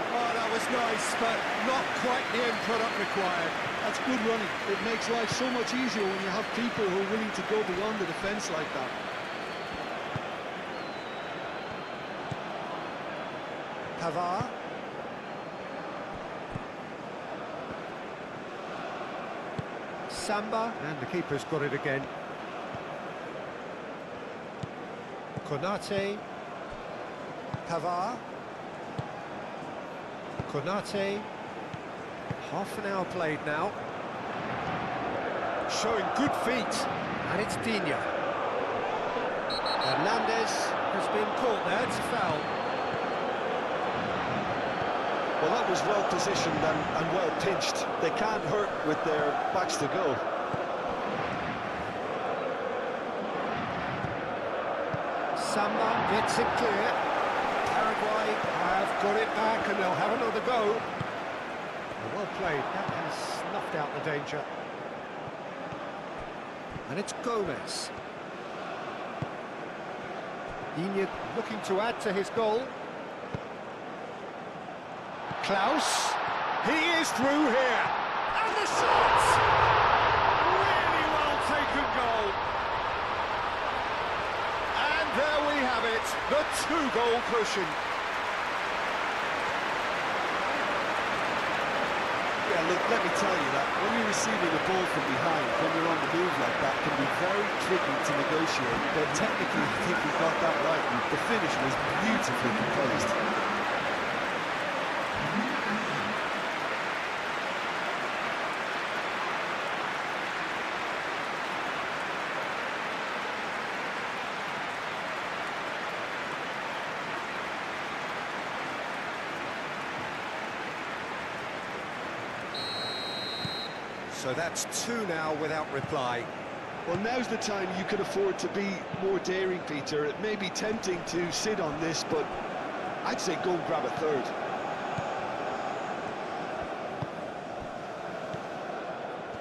Oh, that was nice, but not quite the end product required. That's good running. It makes life so much easier when you have people who are willing to go beyond the defence like that. Pavard. Samba, and the keeper's got it again. Konate. Pavard. Konate. Half an hour played now. Showing good feet. And it's Dina. Hernandez has been caught there. It's a foul. Well, that was well positioned and well pinched. They can't hurt with their backs to goal. Samba gets it clear. Paraguay have got it back and they'll have another go. Well played. That has snuffed out the danger. And it's Gomez. Dina looking to add to his goal. Klaus, he is through here, and the shot! Really well taken goal. And there we have it, the two-goal cushion. Yeah, look, let me tell you that when you're receiving a ball from behind, when you're on the move like that, can be very tricky to negotiate. But technically, I think he got that right, and the finish was beautifully composed. So that's two now without reply. Well, now's the time you can afford to be more daring, Peter. It may be tempting to sit on this, but I'd say go and grab a third.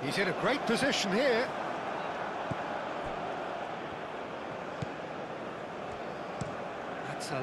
He's in a great position here. That's a